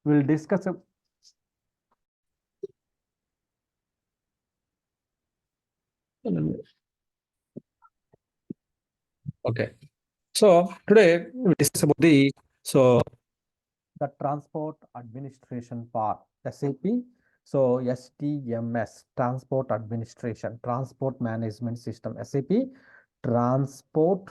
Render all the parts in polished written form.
we'll discuss okay. So today we discuss about the transport administration part, SAP. So STMS, transport administration, transport management system, SAP, transport,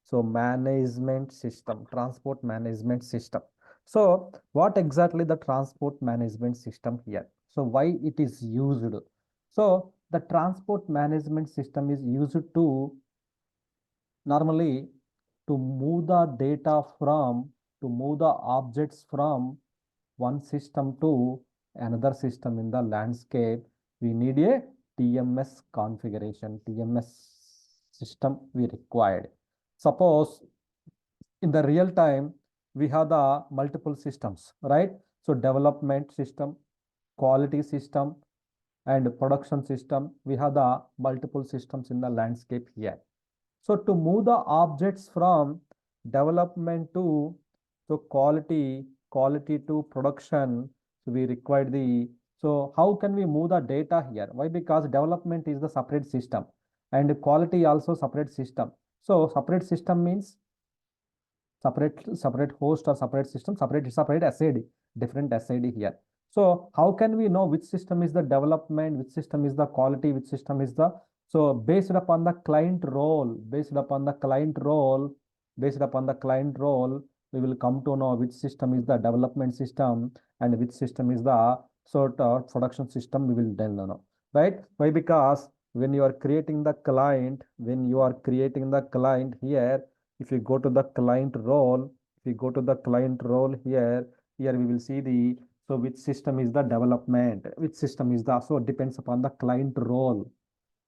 so management system, transport management system. So what exactly the transport management system here? So why it is used? So the transport management system is used to normally to move the data from, to move the objects from one system to another system in the landscape. We need a TMS configuration, TMS system we required. Suppose in the real time, we have the multiple systems, right? So development system, quality system, and production system. We have the multiple systems in the landscape here. So to move the objects from development to quality to production, so we require the, so how can we move the data here? Why? Because development is the separate system and quality also separate system. So separate system means separate host or separate system, separate SID, different SID here. So how can we know which system is the development, which system is the quality, which system is the, so based upon the client role, we will come to know which system is the development system and which system is the sort of production system we will then know, right? Why? Because when you are creating the client, here, if you go to the client role, here, we will see the, so which system is the development, which system is the, so it depends upon the client role.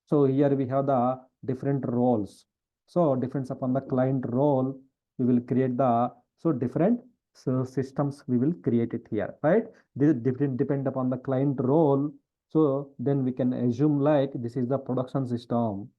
So here we have the different roles. So depends upon the client role, we will create the, so different, so systems we will create it here, right? This depend upon the client role. So then we can assume like this is the production system,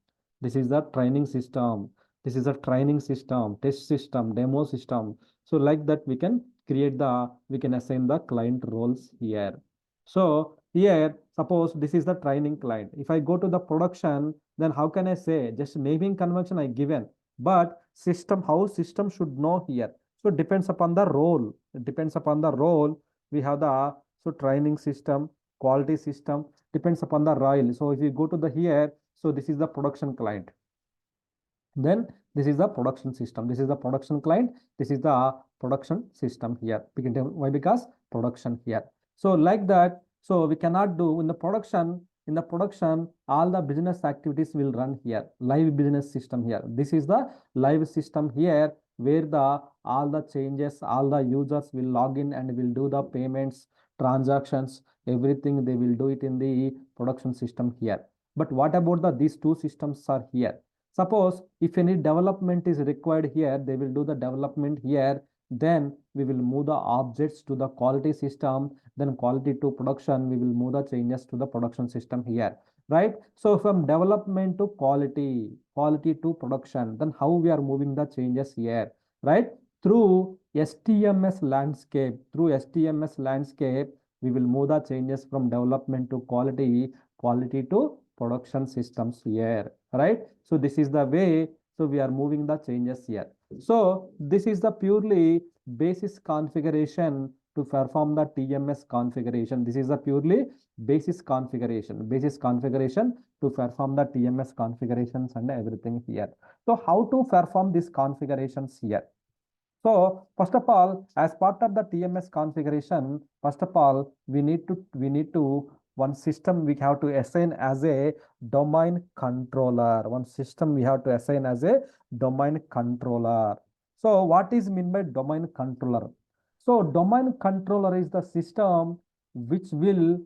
this is the training system, this is a training system, test system, demo system. So like that we can create the, we can assign the client roles here. So here, suppose this is the training client. If I go to the production, then how can I say? Just naming convention I given, but system, how system should know here. So it depends upon the role. It depends upon the role. We have the, so training system, quality system, depends upon the role. So if you go to the here, so this is the production client. Then this is the production system. This is the production client. This is the production system here. Why? Because production here. So like that, so we cannot do in the production, all the business activities will run here. Live business system here. This is the live system here where the all the changes, all the users will log in and will do the payments, transactions, everything they will do it in the production system here. But what about the these two systems are here? Suppose if any development is required here, they will do the development here. Then we will move the objects to the quality system. Then quality to production, we will move the changes to the production system here, right? So from development to quality, quality to production, then how we are moving the changes here, right? Through STMS landscape, we will move the changes from development to quality, quality to production systems here, right? So this is the way, so we are moving the changes here. So this is the purely basis configuration to perform the TMS configuration. This is the purely basis configuration to perform the TMS configurations and everything here. So how to perform these configurations here? So first of all, as part of the TMS configuration, first of all, we need to one system we have to assign as a domain controller. One system we have to assign as a domain controller. So what is meant by domain controller? So domain controller is the system which will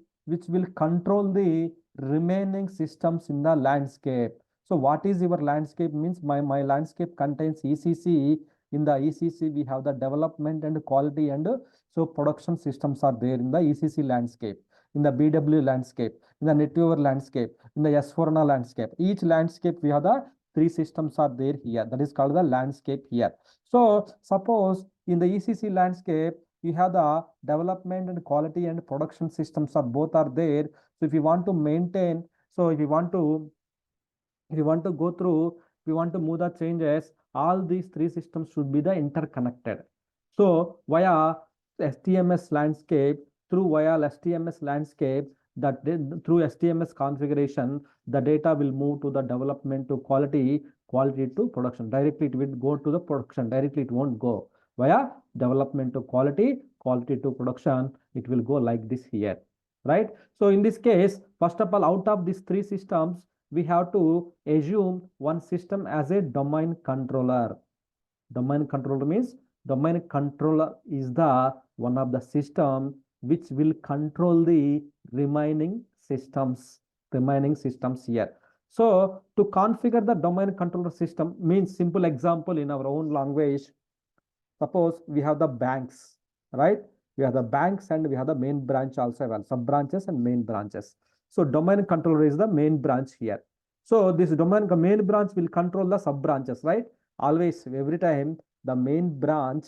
control the remaining systems in the landscape. So what is your landscape means? My landscape contains ECC. In the ECC, we have the development and quality and so production systems are there in the ECC landscape, in the BW landscape, in the NetWeaver landscape, in the S4HANA landscape. Each landscape, we have the three systems are there here. That is called the landscape here. So suppose in the ECC landscape, you have the development and quality and production systems are both are there. So if you want to maintain, so if you want to go through, if you want to move the changes, all these three systems should be the interconnected. So via STMS landscape, through via STMS landscape, that through STMS configuration, the data will move to the development to quality, quality to production. Directly it will go to the production. Directly it won't go via development to quality, quality to production. It will go like this here, right? So in this case, first of all, out of these three systems, we have to assume one system as a domain controller. Domain controller means domain controller is the one of the system which will control the remaining systems here. So to configure the domain controller system means, simple example in our own language. Suppose we have the banks, right? We have the banks and we have the main branch also, well, sub branches and main branches. So domain controller is the main branch here. So this main branch will control the sub branches, right? Always, every time the main branch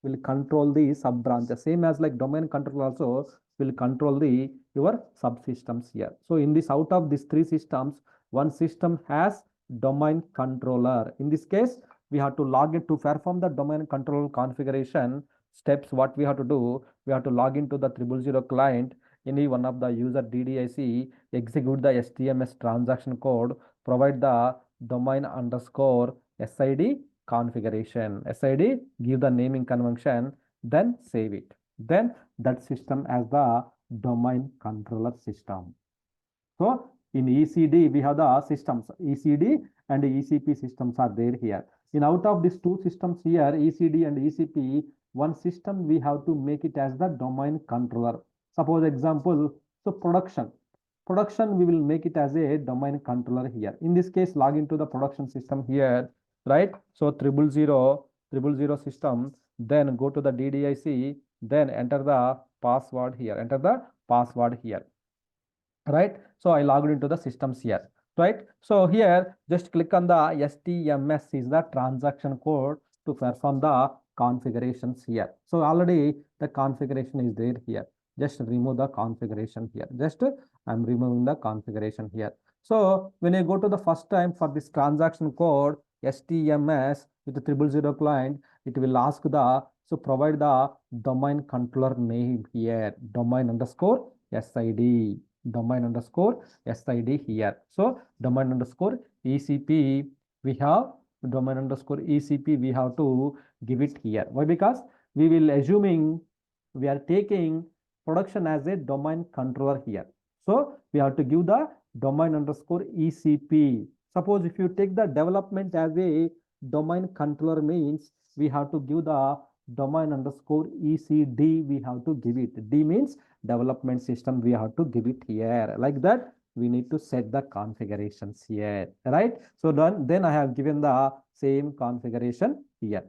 will control the sub branches. Same as like domain controller also will control the your subsystems here. So in this, out of these three systems, one system has domain controller. In this case, we have to log in to perform the domain control configuration steps. What we have to do, we have to log into the 000 client, any one of the user DDIC, execute the STMS transaction code, provide the domain underscore SID configuration. SID, give the naming convention, then save it. Then that system as the domain controller system. So in ECD, we have the systems, ECD and ECP systems are there here. In out of these two systems here, ECD and ECP, one system we have to make it as the domain controller. Suppose example, so production we will make it as a domain controller here. In this case, log into the production system here, right? So 000 system, then go to the DDIC, then enter the password here, right? So I logged into the systems here, right? So here, just click on the STMS is the transaction code to perform the configurations here. So already the configuration is there here. Just remove the configuration here. Just I'm removing the configuration here. So when you go to the first time for this transaction code, STMS with the 000 client, it will ask the, so provide the domain controller name here, domain underscore SID. Domain underscore SID here. So domain underscore ECP, we have domain underscore ECP, we have to give it here. Why? Because we will assuming we are taking production as a domain controller here. So we have to give the domain underscore ECP. Suppose if you take the development as a domain controller means we have to give the domain underscore ECD, we have to give it. D means development system, we have to give it here. Like that, we need to set the configurations here, right? So then I have given the same configuration here,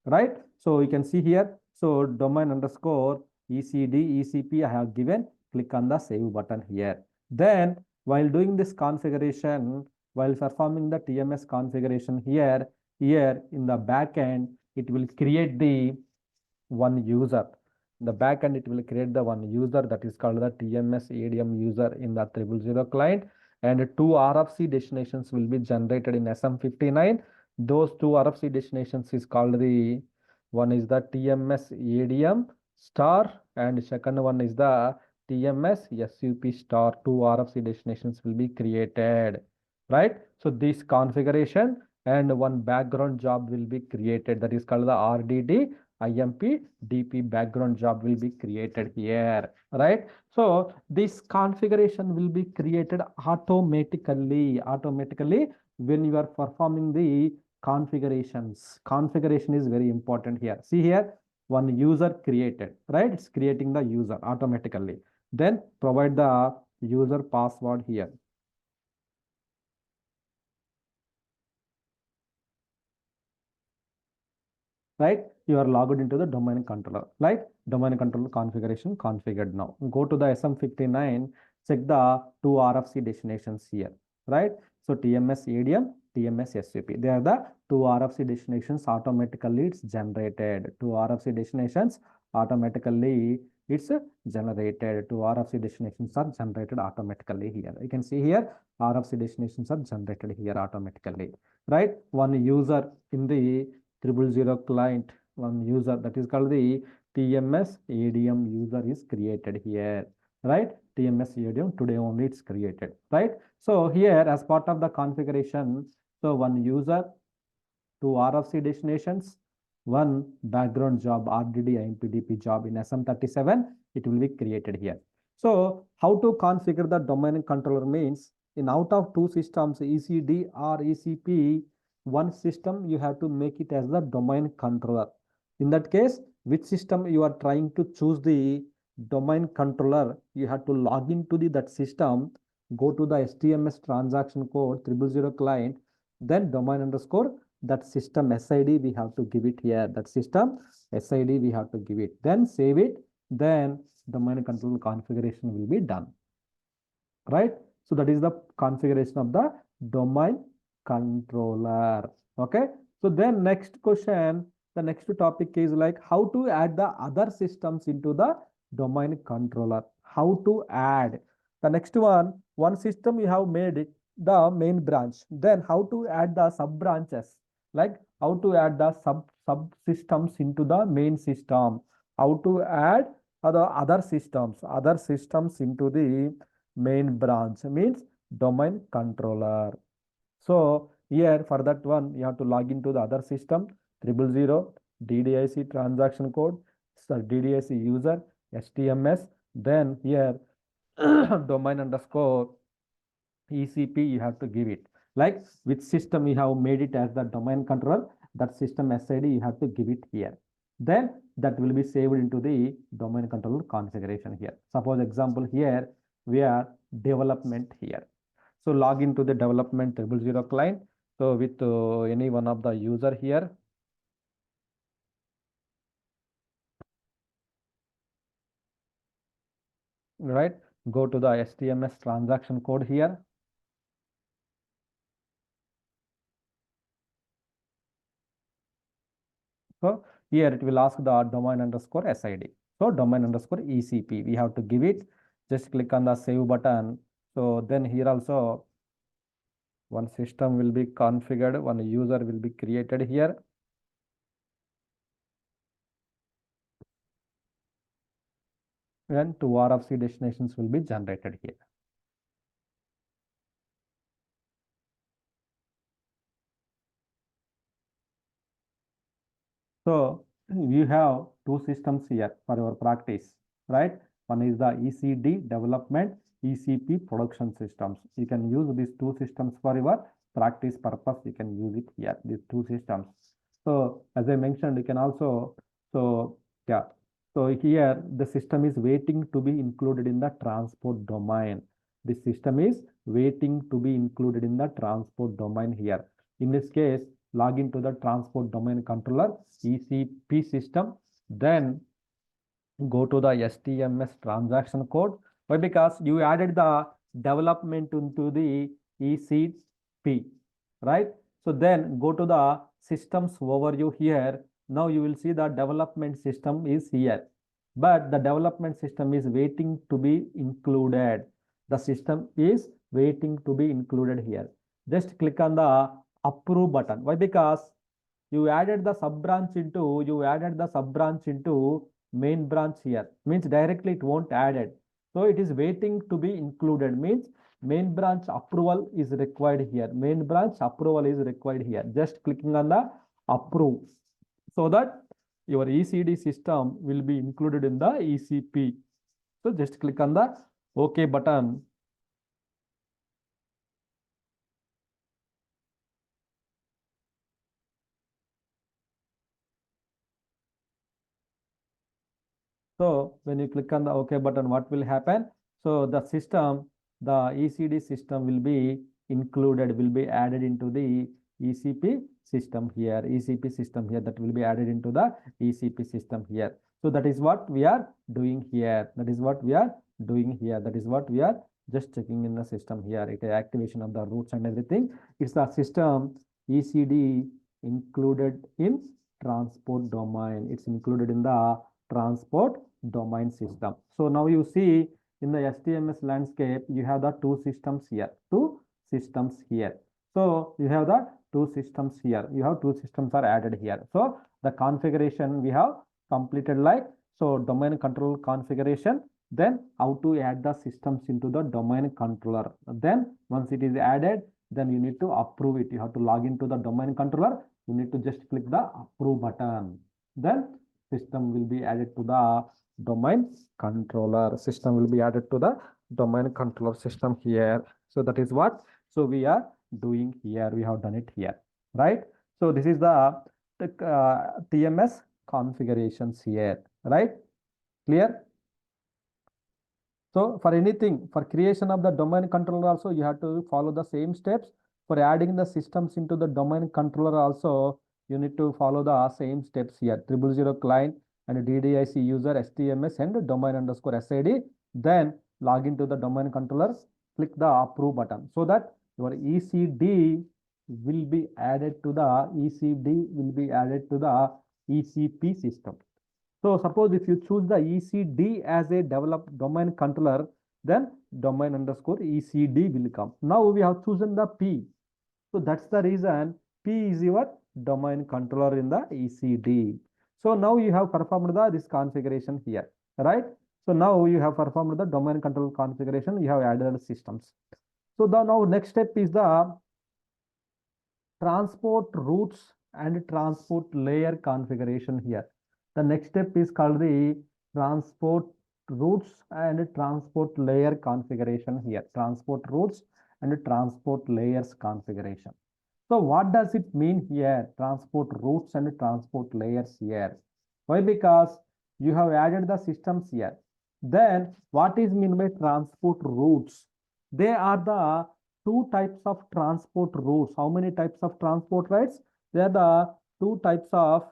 right? So you can see here, so domain underscore ECD, ECP I have given, click on the save button here. Then while doing this configuration, while performing the TMS configuration here in the backend, it will create the one user. In the backend, it will create the one user that is called the TMS ADM user in the 000 client, and two RFC destinations will be generated in SM59. Those two RFC destinations is called the, one is the TMS ADM star and second one is the TMS SUP star. Two RFC destinations will be created, right? So this configuration and one background job will be created, that is called the RDD IMP DP background job will be created here, right? So this configuration will be created automatically when you are performing the configurations. Configuration is very important here. See here, one user created, right? It's creating the user automatically. Then provide the user password here. Right? You are logged into the domain controller, right? Domain controller configuration configured now. Go to the SM59, check the two RFC destinations here, right? So TMS ADM, TMS SUP. They are the two RFC destinations automatically it's generated. Two RFC destinations automatically it's generated. Two RFC destinations are generated automatically here. You can see here RFC destinations are generated here automatically, right? One user in the 000 client, one user that is called the TMS ADM user is created here, right? TMS ADM today only it's created, right? So here as part of the configuration, so one user, two RFC destinations, one background job RDD IMPDP job in SM37, it will be created here. So how to configure the domain controller means in out of two systems ECD or ECP, one system you have to make it as the domain controller. In that case, which system you are trying to choose the domain controller, you have to log into that system, go to the HTML transaction code 000 client, then domain underscore that system SID we have to give it here. That system SID we have to give it. Then save it. Then domain controller configuration will be done. Right? So that is the configuration of the domain controller. Okay. So then next question, the next topic is like how to add the other systems into the domain controller. How to add the next one system you have made it the main branch. Then how to add the sub branches, like how to add the subsystems into the main system, how to add other systems into the main branch means domain controller. So here for that one you have to log into the other system 000 DDIC transaction code, so DDIC user HTMS, then here domain underscore ECP you have to give it, like which system you have made it as the domain controller, that system SID you have to give it here. Then that will be saved into the domain controller configuration here. Suppose example here we are development here. So log into the development 000 client. So with any one of the user here. Right, go to the HTML transaction code here. So here it will ask the domain underscore SID. So domain underscore ECP, we have to give it. Just click on the save button. So then here also one system will be configured, one user will be created here. And two RFC destinations will be generated here. So you have two systems here for your practice, right? One is the ECD development, ECP production systems. You can use these two systems for your practice purpose. You can use it here, these two systems. So as I mentioned, you can also, so yeah. So here the system is waiting to be included in the transport domain. The system is waiting to be included in the transport domain here. In this case, log into the transport domain controller ECP system, then go to the HTML transaction code. Why? Because you added the development into the ECP, right? So then go to the systems overview here. Now you will see the development system is here, but the development system is waiting to be included. The system is waiting to be included here. Just click on the approve button. Why? Because you added the sub branch into main branch here, means directly it won't add it. So it is waiting to be included, means main branch approval is required here. Main branch approval is required here. Just clicking on the approve so that your ECD system will be included in the ECP. So just click on the OK button. So when you click on the OK button, what will happen? So the system, the ECD system will be included, will be added into the ECP system here. ECP system here, that will be added into the ECP system here. So that is what we are doing here. That is what we are doing here. That is what we are just checking in the system here. It is activation of the routes and everything. It's the system ECD included in transport domain. It's included in the transport domain system. So now you see in the STMS landscape, you have the two systems here. So you have the two systems here. You have two systems are added here. So the configuration we have completed like, so domain control configuration, then how to add the systems into the domain controller. Then once it is added, then you need to approve it. You have to log into the domain controller. You need to just click the approve button. Then system will be added to the domain controller. System will be added to the domain controller system here. So that is what, so we are doing here. We have done it here, right? So this is the TMS configurations here, right? Clear? So for anything, for creation of the domain controller also, you have to follow the same steps. For adding the systems into the domain controller also, you need to follow the same steps here. 000 client and DDIC user STMS and domain underscore SID. Then log into the domain controller, click the approve button so that your ECD will be added to the ECP system. So suppose if you choose the ECD as a developed domain controller, then domain underscore ECD will come. Now we have chosen the P. So that's the reason P is your domain controller in the ECD. So now you have performed this configuration here, right? So now you have performed the domain control configuration. You have added systems. So the now next step is the transport routes and transport layer configuration here. The next step is called the transport routes and transport layer configuration here. Transport routes and transport layers configuration. So what does it mean here? Transport routes and transport layers here. Why? Because you have added the systems here. Then what is meant by transport routes? They are the two types of transport routes. How many types of transport routes? They are the two types of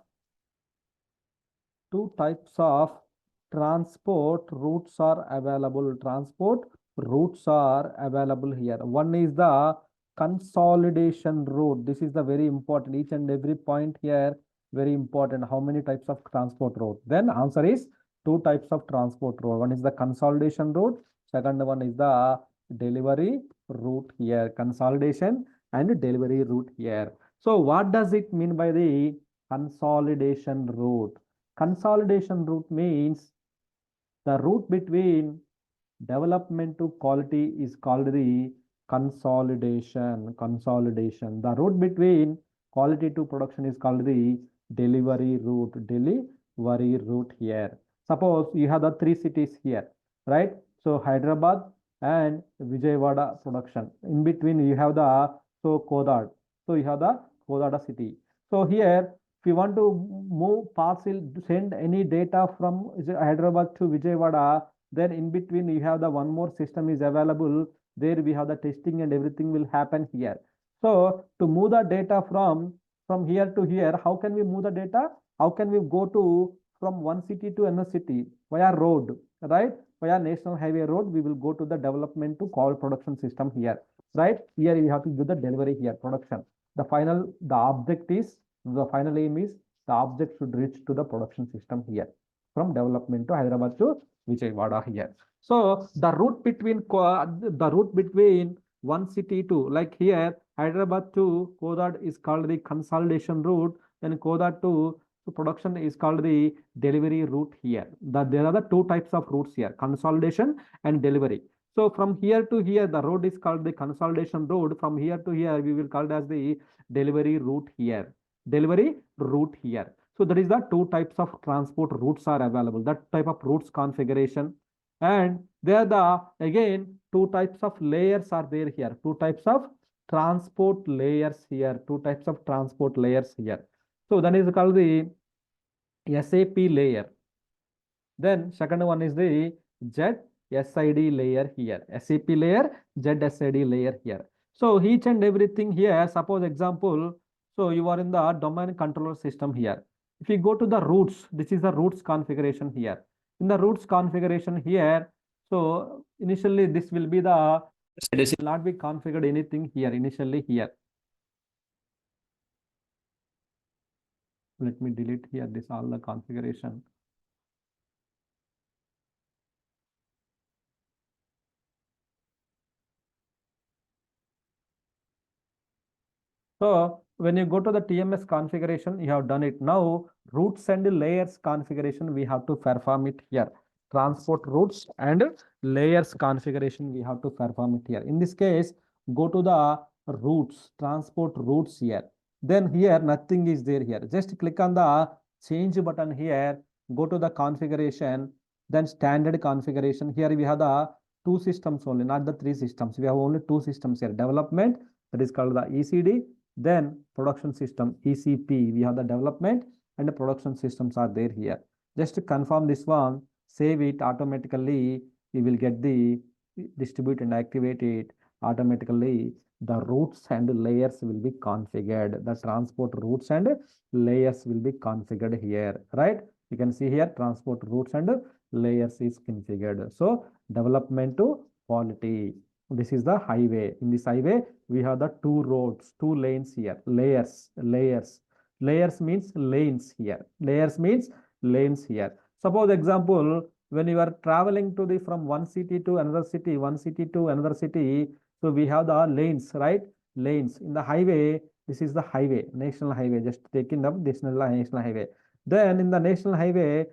transport routes are available. Transport routes are available here. One is the consolidation route. This is the very important. Each and every point here very important. How many types of transport route? Then answer is two types of transport route. One is the consolidation route. Second one is the delivery route here. Consolidation and delivery route here. So what does it mean by the consolidation route? Consolidation route means the route between development to quality is called the consolidation. The route between quality to production is called the delivery route. Here. Suppose you have the three cities here, right? So Hyderabad and Vijayawada production. In between you have the Kodad. So you have the Kodada city. So here, if you want to move parcel, send any data from Hyderabad to Vijayawada, then in between you have the one more system is available. There we have the testing and everything will happen here. So to move the data from here to here, how can we move the data? How can we go to from one city to another city? Via road, right? Via national highway road, we will go to the development to call production system here, right? Here we have to do the delivery here, production. The final aim is the object should reach to the production system here from development to Hyderabad to Vijayawada here. So the route between one city to, like here Hyderabad to Kodad is called the consolidation route, then Kodad to production is called the delivery route here. There are the two types of routes here, consolidation and delivery. So from here to here, the road is called the consolidation road. From here to here, we will call it as the delivery route here. So that is the two types of transport routes are available. That type of routes configuration. And there the again two types of layers are there here. Two types of transport layers here. So that is called the SAP layer. Then second one is the ZSID layer here. SAP layer, ZSID layer here. So each and everything here, suppose example, so you are in the domain controller system here. If you go to the routes, this is the routes configuration here. In the routes configuration here, so initially this will be the, this will not be configured anything here initially here. Let me delete here this all the configuration. So when you go to the TMS configuration, you have done it. Now routes and layers configuration, we have to perform it here. Transport routes and layers configuration, we have to perform it here. In this case, go to the routes, transport routes here. Then here, nothing is there here. Just click on the change button here. Go to the configuration, then standard configuration. Here we have the two systems only, not the three systems. We have only two systems here. Development, that is called the ECD. Then production system, ECP, we have the development and the production systems are there here. Just to confirm this one, save it automatically. You will get the distribute and activate it automatically. The routes and layers will be configured. The transport routes and layers will be configured here, right? You can see here transport routes and layers is configured. So development to quality. This is the highway. In this highway, we have the two roads, two lanes here. Layers means lanes here. Layers means lanes here. Suppose example, when you are traveling to the from one city to another city, one city to another city, so we have the lanes, right? Lanes in the highway. This is the highway, national highway. Just taking up this national highway. Then in the national highway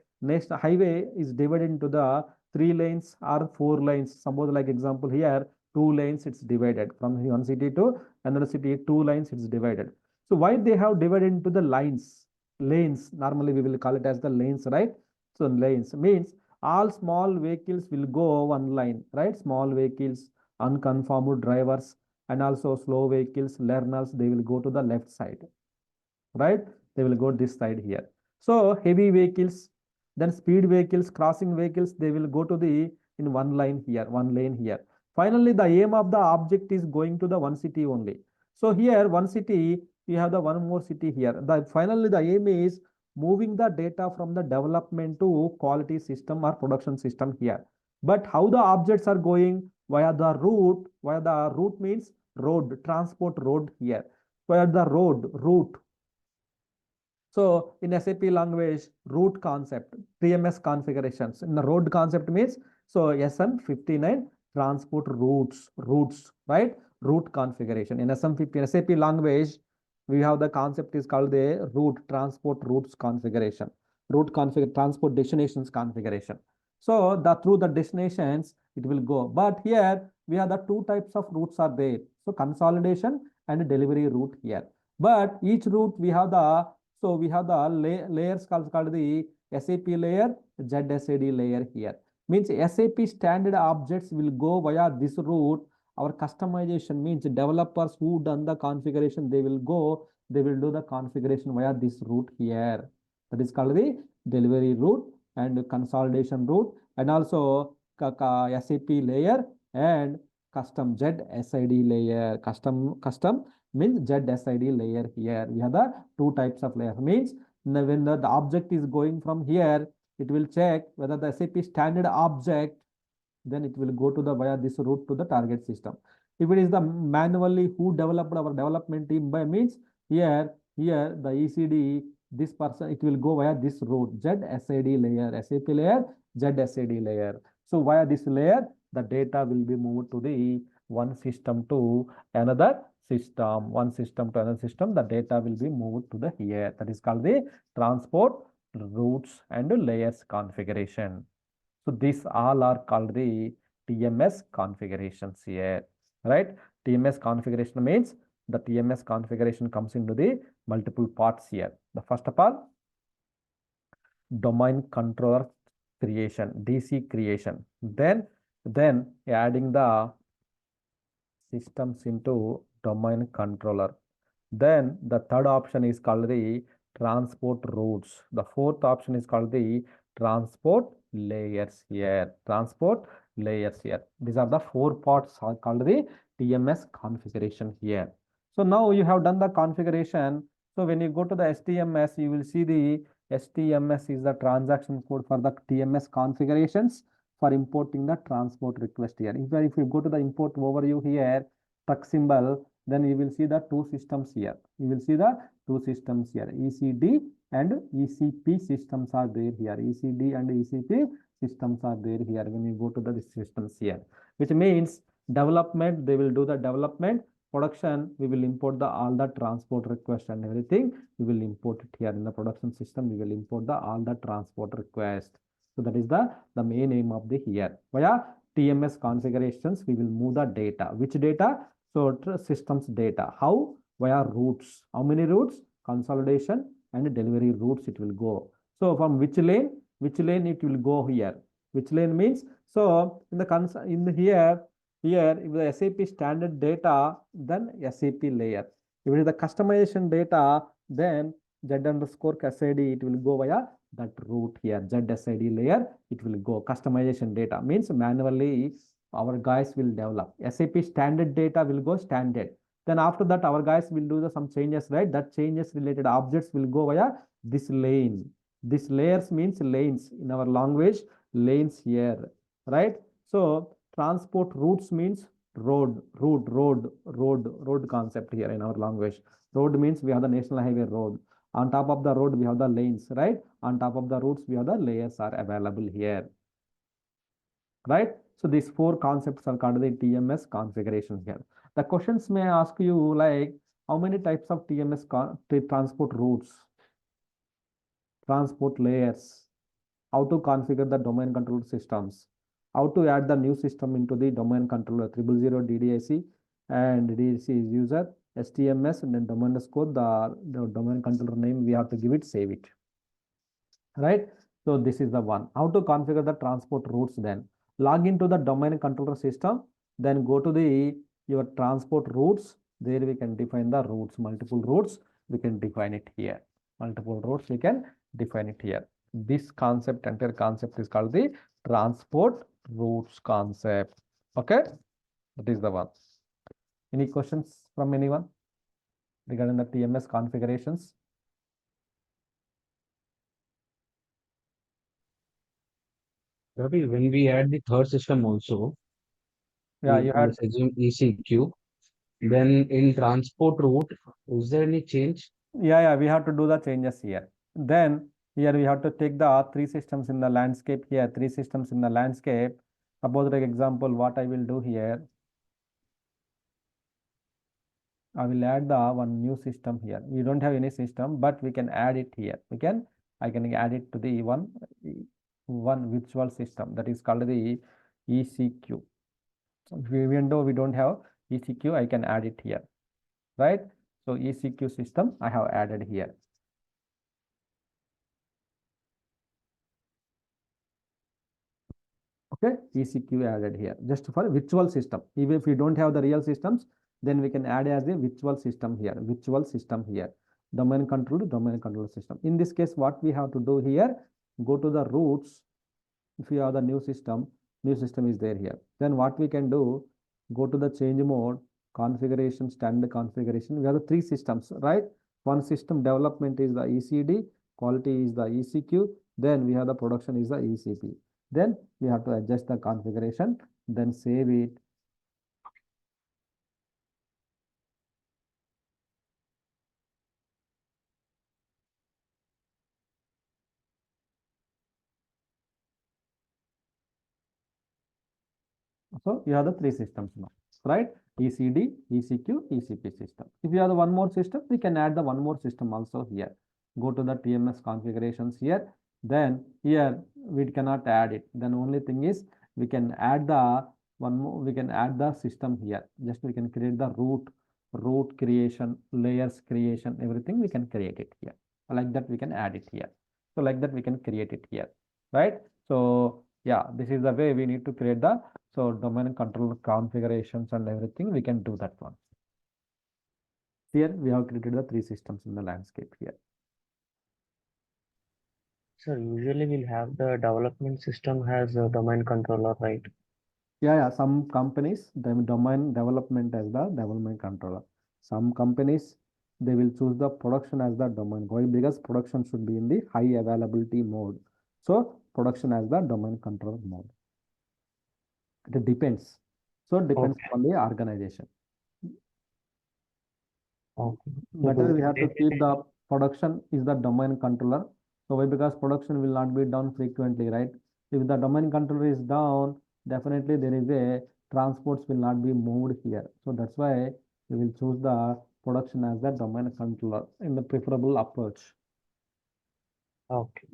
is divided into the three lanes or four lanes. Suppose like example here, two lanes it's divided from one city to another city, two lines it's divided. So why they have divided into the lanes, normally we will call it as the lanes, right? So lanes means all small vehicles will go one line, right? Small vehicles, unconformed drivers, and also slow vehicles, learners, they will go to the left side, right? They will go this side here. So heavy vehicles, then speed vehicles, crossing vehicles, they will go to the in one line here, one lane here. Finally, the aim of the object is going to the one city only. So here, one city, we have the one more city here. Finally, the aim is moving the data from the development to quality system or production system here. But how the objects are going via the route means road, transport road here. Via the route. So in SAP language, route concept, TMS configurations. In the road concept means, so SM59 transport routes, right? Route configuration. In SM50, SAP language, we have the concept is called the route transport routes configuration. Transport destinations configuration. So through the destinations, it will go. But here we have the two types of routes are there. So consolidation and delivery route here. But each route we have the layers called the SAP layer, ZSAD layer here. Means SAP standard objects will go via this route. Our customization means developers who done the configuration, they will do the configuration via this route here. That is called the delivery route and consolidation route, and also SAP layer and custom ZSID layer. Custom means ZSID layer here. We have the two types of layer. Means when the object is going from here, it will check whether the SAP standard object, then it will go to the via this route to the target system. If it is the manually who developed our development team by means here the ECD, this person, it will go via this route ZSAD layer, SAP layer, ZSAD layer. So via this layer, the data will be moved to the one system to another system, the data will be moved to the here. That is called the transport routes and layers configuration. So these all are called the TMS configurations here, right? TMS configuration means the TMS configuration comes into the multiple parts here. The first of all, domain controller creation, DC creation. Then adding the systems into domain controller. Then the third option is called the transport routes. The fourth option is called the transport layers here. These are the four parts are called the TMS configuration here. So now you have done the configuration. So when you go to the STMS, you will see the STMS is the transaction code for the TMS configurations for importing the transport request here. If you go to the import overview here, truck symbol, then you will see the two systems here. ECD and ECP systems are there here. ECD and ECP systems are there here when you go to the systems here, which means development, they will do the development. production, we will import the all the transport request and everything. We will import it here in the production system. We will import the all the transport request. So that is the main aim of the here. Via TMS configurations, we will move the data. Which data? So systems data. How? Via routes. How many routes? Consolidation and delivery routes it will go. So from which lane? Which lane it will go here? Which lane means, so in the here if the SAP standard data, then SAP layer. If it is the customization data, then Z underscore SID, it will go via that route here. Z SID layer, it will go. Customization data means manually our guys will develop. SAP standard data will go standard. Then after that, our guys will do some changes, right? That changes related objects will go via this lane. This layers means lanes in our language, lanes here, right? So transport routes means road concept here in our language. Road means we have the national highway road. On top of the road, we have the lanes, right? On top of the routes, we have the layers are available here, right? So these four concepts are called the TMS configurations here. The questions may ask you like, how many types of TMS transport routes, transport layers, how to configure the domain control systems, how to add the new system into the domain controller 000 DDIC and DDIC is user, STMS, and then domain underscore the domain controller name we have to give it, save it, right? So this is the one. How to configure the transport routes then? Log into the domain controller system, then go to your transport routes. There we can define the routes, multiple routes. We can define it here. Multiple routes we can define it here. This concept, entire concept is called the transport routes concept. Okay, that is the one. Any questions from anyone regarding the TMS configurations? Ravi, when we add the third system also, Yeah, you had. let's assume ECQ, then in transport route, is there any change? Yeah, we have to do the changes here. Then here we have to take the three systems in the landscape here, three systems in the landscape. Suppose like example, what I will do here, I will add the one new system here. We don't have any system, but we can add it here. I can add it to the one virtual system that is called the ECQ. Even though we don't have ECQ, I can add it here, right? So ECQ system I have added here. Okay, ECQ added here just for virtual system. Even if we don't have the real systems, then we can add as a virtual system here, domain control system. In this case, what we have to do here, go to the routes. If you have the new system is there here. Then what we can do, go to the change mode, configuration, standard configuration. We have the three systems, right? One system development is the ECD, quality is the ECQ, then we have the production is the ECP. Then we have to adjust the configuration, then save it. So you have the three systems now, right? ECD, ECQ, ECP system. If you have the one more system, we can add the one more system also here. Go to the TMS configurations here. Then here we cannot add it. Then only thing is we can add the one more. We can add the system here. Just we can create the root creation, layers creation, everything we can create it here. Like that we can add it here. So like that we can create it here, right? So yeah, this is the way we need to create the domain control configurations and everything. We can do that one. Here we have created the three systems in the landscape here. Sir, usually we'll have the development system has a domain controller, right? Yeah. Some companies, the domain development as the development controller. Some companies, they will choose the production as the domain. Why? Because production should be in the high availability mode. So production as the domain controller mode. It depends. So it depends on the organization. Okay. Better we have to keep the production is the domain controller. So why? Because production will not be down frequently, right? If the domain controller is down, definitely there is a transports will not be moved here. So that's why We will choose the production as the domain controller in the preferable approach. Okay.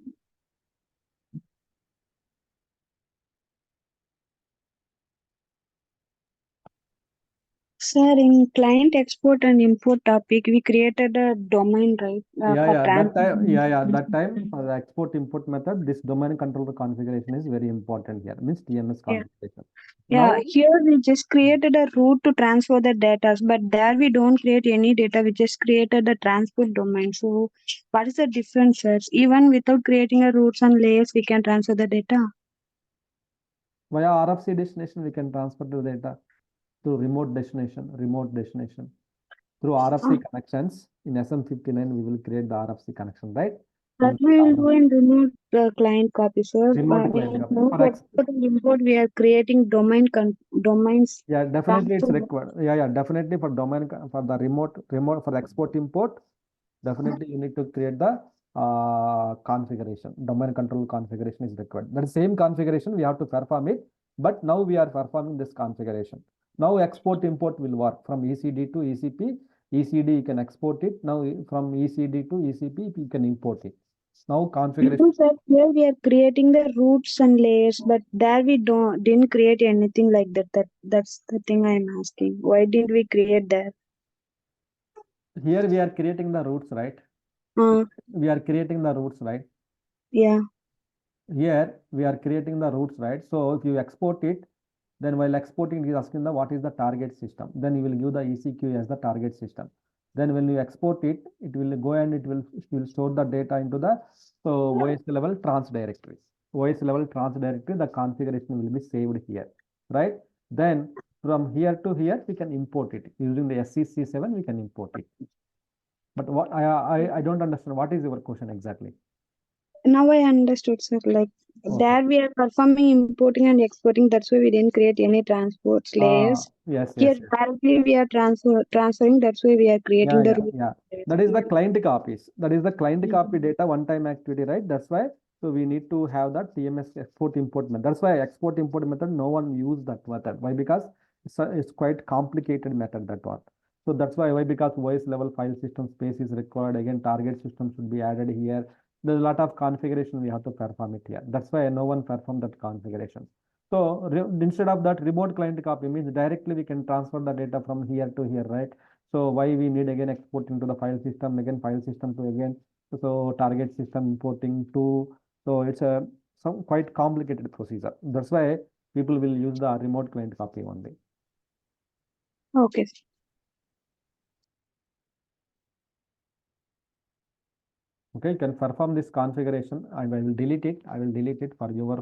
Sir, in client export and import topic, we created a domain, right? That time for the export import method, this domain controller configuration is very important here, means TMS Yeah. configuration. Yeah, Now, here we just created a route to transfer the data, but there we don't create any data. We just created the transport domain. So, what is the difference, sir? Even without creating a routes and layers, we can transfer the data. via RFC destination, we can transfer the data to remote destination. Through RFC connections in SM59, we will create the RFC connection, right? That we will do in remote client copy, sir. Remote But client in copy. remote For export and import, we are creating domains. Yeah, definitely it's transfer. required. Yeah, definitely for domain for the remote for the export import, definitely you need to create the configuration. Domain control configuration is required. That same configuration we have to perform it, but now we are performing this configuration. Now export import will work from ECD to ECP. ECD you can export it. Now from ECD to ECP you can import it. Now configuration. Because at here we are creating the routes and layers, but there we didn't create anything like that. That's the thing I'm asking. Why didn't we create that? Here we are creating the routes, right? We are creating the routes, right? Yeah. Here we are creating the routes, right? So if you export it, then while exporting, it is asking the what is the target system. Then you will give the ECQ as the target system. Then when you export it, it will go and it will store the data into the OS level trans directory. OS level trans directory, the configuration will be saved here, right? Then from here to here, we can import it using the SCC7. We can import it. But what I don't understand. What is your question exactly? Now I understood, sir. Like there we are performing importing and exporting. That's why we didn't create any transport layers. Yes. Here directly we are transferring. That's why we are creating the route. That is the client copies. That is the client copy data one-time activity, right? That's why. So we need to have that TMS export import method. That's why export import method, no one use that method. Why? Because it's quite complicated method, that one. So that's why because voice level file system space is required. Again, target system should be added here. There's a lot of configuration we have to perform it here. That's why no one performed that configuration. So instead of that, remote client copy means directly we can transfer the data from here to here, right? So why we need again export into the file system, again file system to again, so target system importing to, so it's some quite complicated procedure. That's why people will use the remote client copy only. Okay. Okay, you can perform this configuration and I will delete it. I will delete it for your